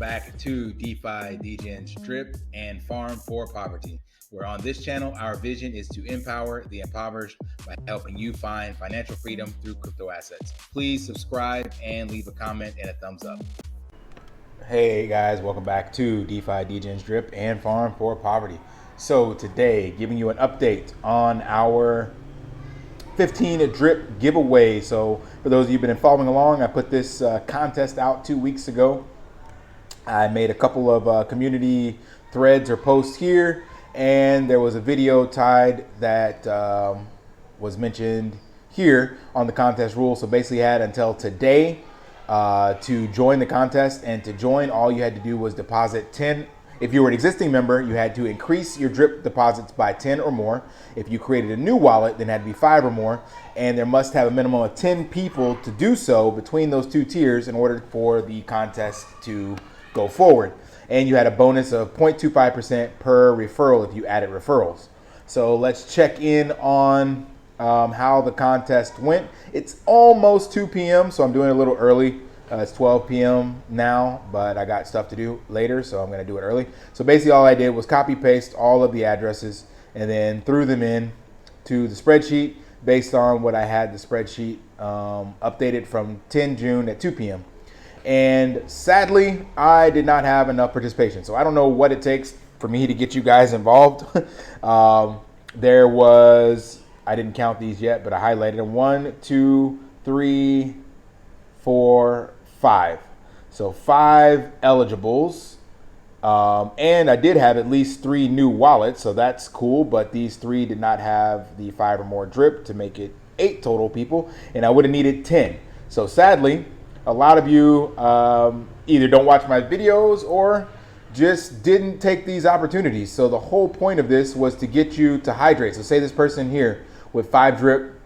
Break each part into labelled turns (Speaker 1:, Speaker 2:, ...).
Speaker 1: back to DeFi, Degens, Drip, and Farm for Poverty, where on this channel, our vision is to empower the impoverished by helping you find financial freedom through crypto assets. Please subscribe and leave a comment and a thumbs up. Hey guys, welcome back to DeFi, Degens, Drip, and Farm for Poverty. So today, giving you an update on our 15 drip giveaway. So for those of you who've been following along, I put this contest out 2 weeks ago. I made a couple of community threads or posts here, and there was a video tied that was mentioned here on the contest rules. So basically, I had until today to join the contest, and to join, all you had to do was deposit 10. If you were an existing member, you had to increase your drip deposits by 10 or more. If you created a new wallet, then it had to be 5 or more. And there must have a minimum of 10 people to do so between those two tiers in order for the contest to go forward. And you had a bonus of 0.25% per referral if you added referrals. So let's check in on how the contest went. It's almost 2 p.m., so I'm doing it a little early. It's 12 p.m. now, but I got stuff to do later, so I'm going to do it early. So basically all I did was copy paste all of the addresses and then threw them in to the spreadsheet based on what I had the spreadsheet updated from 10 June at 2 p.m. And sadly, I did not have enough participation. So I don't know what it takes for me to get you guys involved. There was, I didn't count these yet, but I highlighted them. 1, 2, 3, 4, 5. So 5 eligibles. And I did have at least 3 new wallets, so that's cool. But these 3 did not have the 5 or more drip to make it 8 total people. And I would have needed 10. So sadly, a lot of you either don't watch my videos or just didn't take these opportunities. So the whole point of this was to get you to hydrate. So say this person here with 5 drip,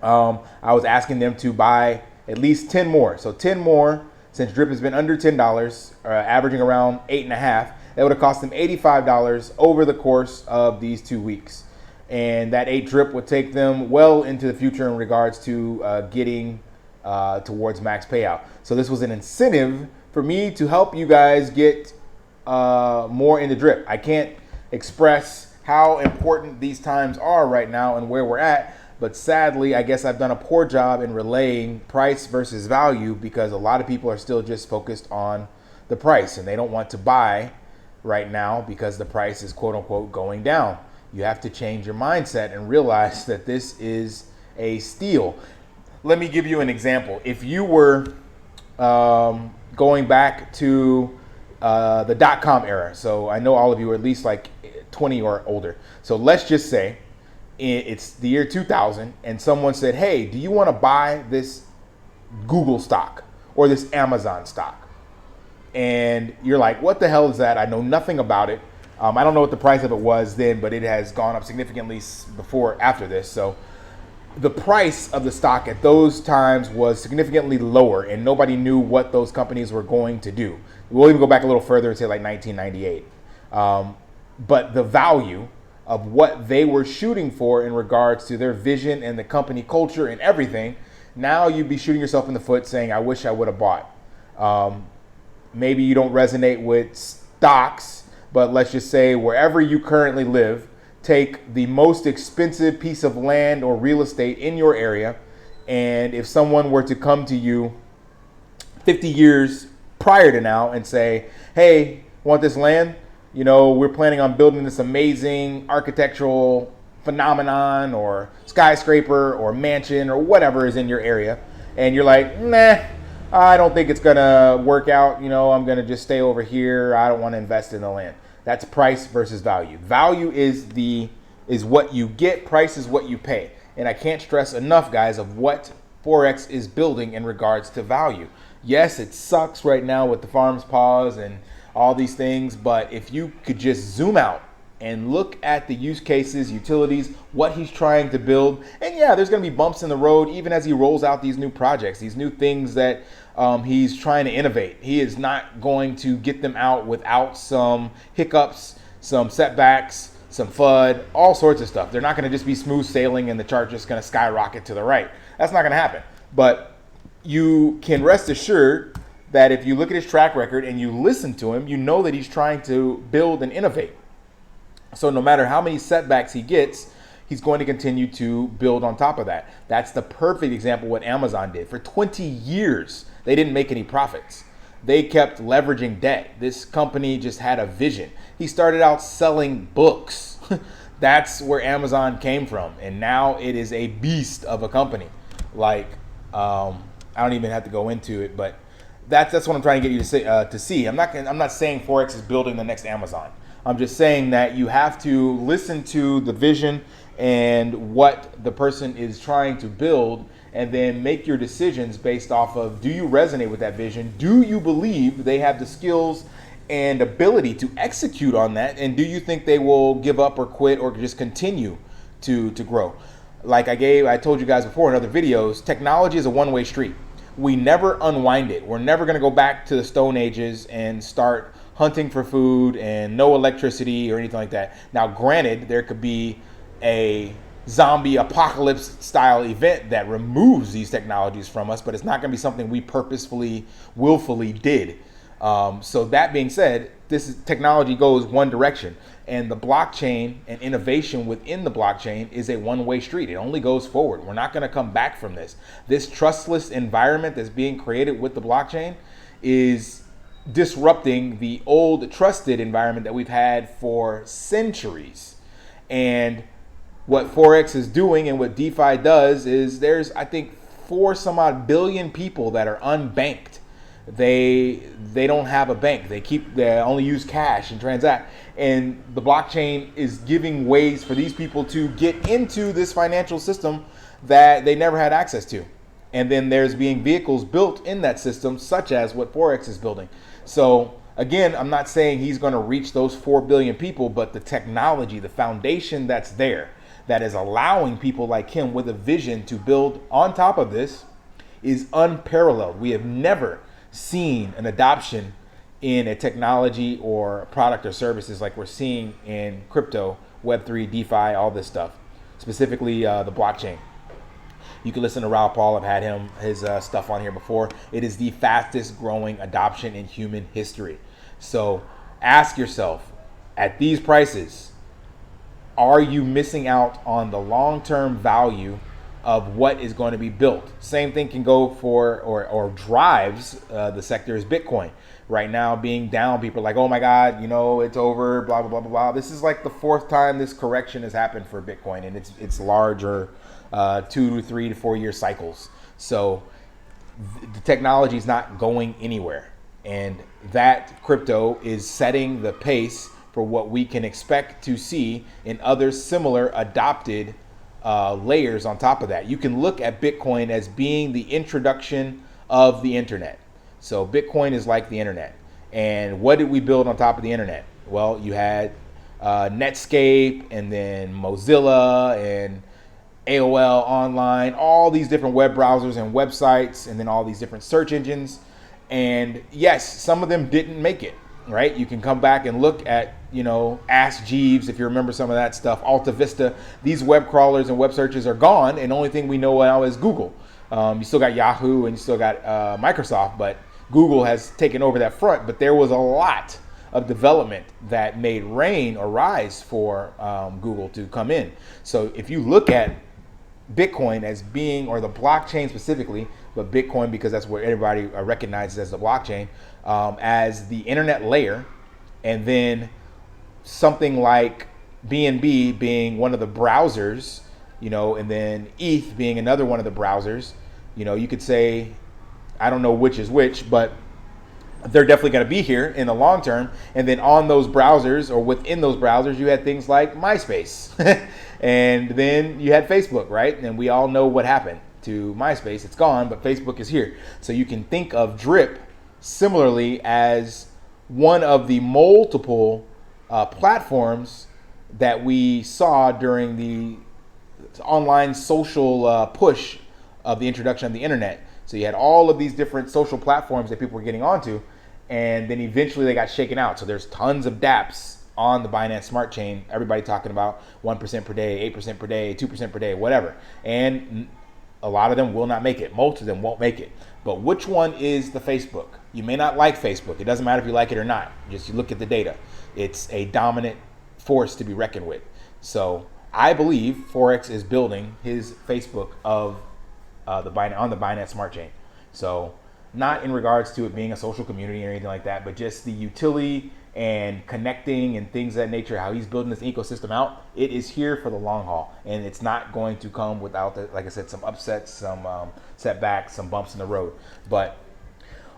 Speaker 1: I was asking them to buy at least 10 more. So 10 more, since drip has been under $10, averaging around 8.5, that would have cost them $85 over the course of these 2 weeks. And that 8 drip would take them well into the future in regards to getting towards max payout. So this was an incentive for me to help you guys get more in the drip. I can't express how important these times are right now and where we're at. But sadly, I guess I've done a poor job in relaying price versus value, because a lot of people are still just focused on the price and they don't want to buy right now because the price is quote unquote going down. You have to change your mindset and realize that this is a steal. Let me give you an example. If you were going back to the .com era, so I know all of you are at least like 20 or older. So let's just say it's the year 2000 and someone said, hey, do you want to buy this Google stock or this Amazon stock? And you're like, what the hell is that? I know nothing about it. I don't know what the price of it was then, but it has gone up significantly after this. So the price of the stock at those times was significantly lower and nobody knew what those companies were going to do. We'll even go back a little further and say like 1998. But the value of what they were shooting for in regards to their vision and the company culture and everything, now you'd be shooting yourself in the foot saying, I wish I would have bought. Maybe you don't resonate with stocks, but let's just say wherever you currently live, take the most expensive piece of land or real estate in your area, and if someone were to come to you 50 years prior to now and say, hey, want this land? You know, we're planning on building this amazing architectural phenomenon or skyscraper or mansion or whatever is in your area. And you're like, nah, I don't think it's gonna work out. You know, I'm gonna just stay over here. I don't want to invest in the land. That's price versus value. Value is what you get. Price is what you pay. And I can't stress enough, guys, of what Forex is building in regards to value. Yes, it sucks right now with the farm's pause and all these things, but if you could just zoom out and look at the use cases, utilities, what he's trying to build, and yeah, there's going to be bumps in the road even as he rolls out these new projects, these new things that he's trying to innovate. He is not going to get them out without some hiccups, some setbacks, some FUD, all sorts of stuff. They're not going to just be smooth sailing and the chart just going to skyrocket to the right. That's not going to happen. But you can rest assured that if you look at his track record and you listen to him, you know that he's trying to build and innovate. So no matter how many setbacks he gets, he's going to continue to build on top of that. That's the perfect example of what Amazon did. For 20 years, they didn't make any profits. They kept leveraging debt. This company just had a vision. He started out selling books. That's where Amazon came from. And now it is a beast of a company. Like, I don't even have to go into it, but that's what I'm trying to get you to see. I'm not saying Forex is building the next Amazon. I'm just saying that you have to listen to the vision and what the person is trying to build, and then make your decisions based off of, do you resonate with that vision? Do you believe they have the skills and ability to execute on that? And do you think they will give up or quit or just continue to grow? Like I told you guys before in other videos, technology is a one-way street. We never unwind it. We're never going to go back to the Stone Ages and start hunting for food and no electricity or anything like that. Now, granted, there could be a zombie apocalypse style event that removes these technologies from us, but it's not going to be something we purposefully, willfully did. So that being said, technology goes one direction, and the blockchain and innovation within the blockchain is a one-way street. It only goes forward. We're not going to come back from this. This trustless environment that's being created with the blockchain is disrupting the old trusted environment that we've had for centuries. And what Forex is doing and what DeFi does is there's, I think, 4 some odd billion people that are unbanked. They don't have a bank. They only use cash and transact. And the blockchain is giving ways for these people to get into this financial system that they never had access to. And then there's being vehicles built in that system, such as what Forex is building. So again, I'm not saying he's going to reach those 4 billion people, but the technology, the foundation that's there, that is allowing people like him with a vision to build on top of this, is unparalleled. We have never seen an adoption in a technology or product or services like we're seeing in crypto, Web3, DeFi, all this stuff, specifically the blockchain. You can listen to Raul Paul. I've had his stuff on here before. It is the fastest growing adoption in human history. So ask yourself, at these prices, are you missing out on the long-term value of what is going to be built? Same thing can go for or drives the sector is Bitcoin. Right now being down, people are like, oh my God, it's over, blah, blah, blah, blah, blah. This is like the 4th time this correction has happened for Bitcoin, and it's larger 2 to 3 to 4 year cycles. So the technology is not going anywhere. And that crypto is setting the pace for what we can expect to see in other similar adopted layers on top of that. You can look at Bitcoin as being the introduction of the internet. So Bitcoin is like the internet. And what did we build on top of the internet? Well, you had Netscape, and then Mozilla, and AOL Online, all these different web browsers and websites, and then all these different search engines. And yes, some of them didn't make it, right? You can come back and look at, Ask Jeeves, if you remember some of that stuff, Alta Vista. These web crawlers and web searches are gone, and the only thing we know now is Google. You still got Yahoo and you still got Microsoft, but Google has taken over that front. But there was a lot of development that made rain or rise for Google to come in. So if you look at Bitcoin as being, or the blockchain specifically, but Bitcoin because that's what everybody recognizes as the blockchain, as the internet layer, and then something like BNB being one of the browsers, and then ETH being another one of the browsers. You could say, I don't know which is which, but they're definitely going to be here in the long term. And then on those browsers, or within those browsers, you had things like MySpace. And then you had Facebook, right? And we all know what happened to MySpace. It's gone, but Facebook is here. So you can think of Drip similarly as one of the multiple platforms that we saw during the online social push of the introduction of the internet. So you had all of these different social platforms that people were getting onto, and then eventually they got shaken out. So there's tons of dApps on the Binance Smart Chain. Everybody talking about 1% per day, 8% per day, 2% per day, whatever. And a lot of them will not make it. Most of them won't make it. But which one is the Facebook? You may not like Facebook. It doesn't matter if you like it or not. Just you look at the data. It's a dominant force to be reckoned with. So I believe Forex is building his Facebook of on the Binance Smart Chain. So not in regards to it being a social community or anything like that, but just the utility and connecting and things of that nature, how he's building this ecosystem out. It is here for the long haul, and it's not going to come without, like I said, some upsets, some setbacks, some bumps in the road. But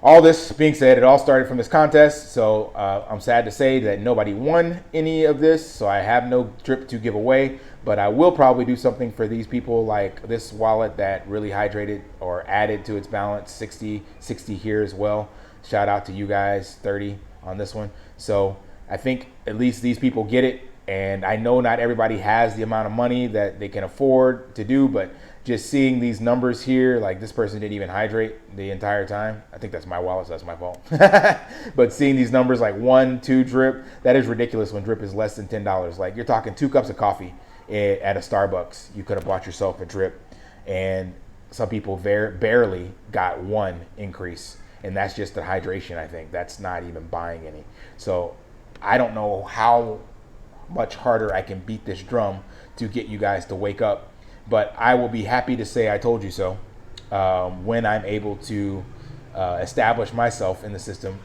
Speaker 1: all this being said, it all started from this contest. So I'm sad to say that nobody won any of this. So I have no drip to give away, but I will probably do something for these people, like this wallet that really hydrated or added to its balance, 60 here as well. Shout out to you guys, 30 on this one. So I think at least these people get it. And I know not everybody has the amount of money that they can afford to do, but just seeing these numbers here, like this person didn't even hydrate the entire time. I think that's my wallet, so that's my fault. But seeing these numbers like 1, 2 drip, that is ridiculous when drip is less than $10. Like you're talking 2 cups of coffee at a Starbucks. You could have bought yourself a drip. And some people barely got 1 increase. And that's just the hydration, I think. That's not even buying any. So I don't know how much harder I can beat this drum to get you guys to wake up. But I will be happy to say I told you so when I'm able to establish myself in the system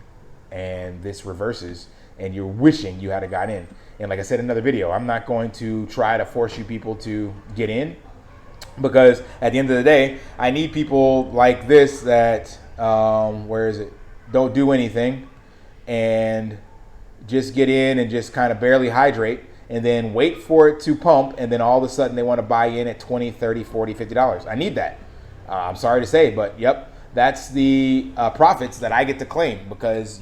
Speaker 1: and this reverses and you're wishing you had got in. And like I said in another video, I'm not going to try to force you people to get in, because at the end of the day, I need people like this that, don't do anything and just get in and just kind of barely hydrate and then wait for it to pump, and then all of a sudden they want to buy in at $20, $30, $40, $50. I need that. I'm sorry to say, but yep, that's the profits that I get to claim, because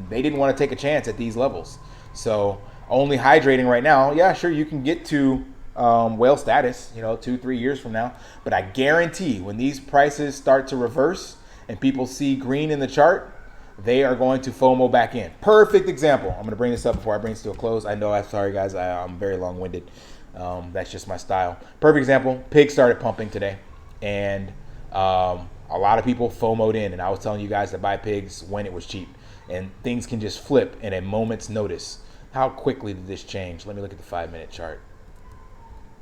Speaker 1: they didn't want to take a chance at these levels. So only hydrating right now, yeah, sure, you can get to whale status, 2-3 years from now, but I guarantee when these prices start to reverse and people see green in the chart, they are going to FOMO back in. Perfect example. I'm going to bring this up before I bring this to a close. I know, I'm sorry guys, I'm very long-winded. That's just my style. Perfect example, Pig started pumping today, and a lot of people FOMO'd in, and I was telling you guys to buy pigs when it was cheap, and things can just flip in a moment's notice. How quickly did this change? Let me look at the 5-minute chart.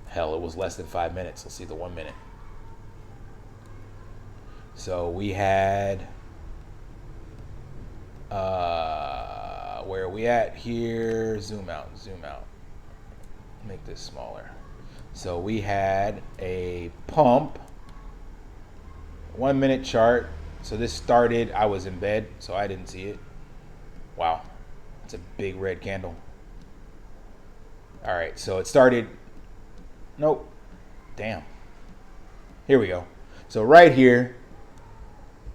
Speaker 1: Hell, it was less than 5 minutes. Let's see the 1 minute. So we had, where are we at here? Zoom out. Make this smaller. So we had a pump, 1 minute chart. So this started, I was in bed, so I didn't see it. Wow, it's a big red candle. All right, so it started, nope, damn. Here we go. So right here,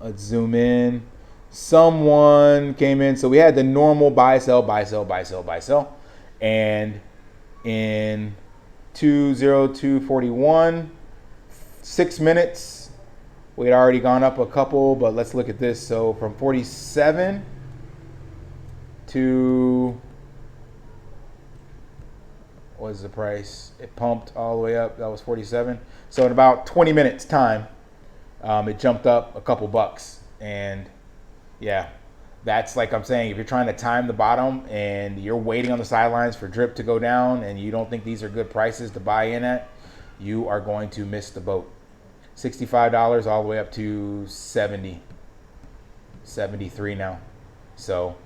Speaker 1: let's zoom in. Someone came in. So we had the normal buy, sell, buy, sell, buy, sell, buy, sell. And in 20241, 6 minutes, we had already gone up a couple, but let's look at this. So from 47 to, what is the price? It pumped all the way up. That was 47. So in about 20 minutes time, it jumped up a couple bucks. And yeah, that's, like I'm saying, if you're trying to time the bottom and you're waiting on the sidelines for drip to go down and you don't think these are good prices to buy in at, you are going to miss the boat. $65 all the way up to 70, 73 now. So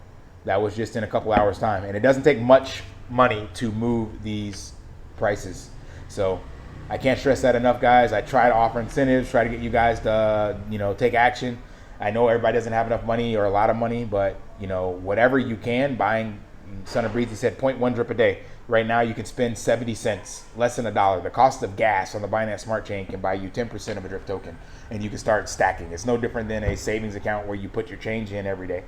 Speaker 1: that was just in a couple hours time. And it doesn't take much money to move these prices. So I can't stress that enough, guys. I try to offer incentives, try to get you guys to, take action. I know everybody doesn't have enough money or a lot of money, but whatever you can, buying, Son of Breezy said 0.1 drip a day. Right now you can spend 70 cents, less than $1. The cost of gas on the Binance Smart Chain can buy you 10% of a drip token, and you can start stacking. It's no different than a savings account where you put your change in every day.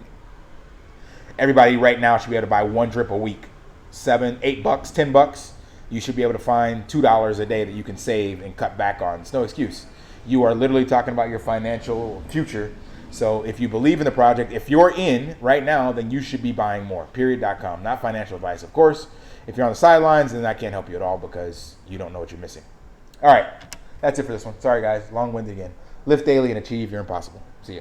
Speaker 1: Everybody right now should be able to buy 1 drip a week. $7, $8, $10. You should be able to find $2 a day that you can save and cut back on. It's no excuse. You are literally talking about your financial future. So if you believe in the project, if you're in right now, then you should be buying more. Period.com. Not financial advice, of course. If you're on the sidelines, then I can't help you at all because you don't know what you're missing. All right. That's it for this one. Sorry, guys. Long-winded again. Live daily and achieve your impossible. See ya.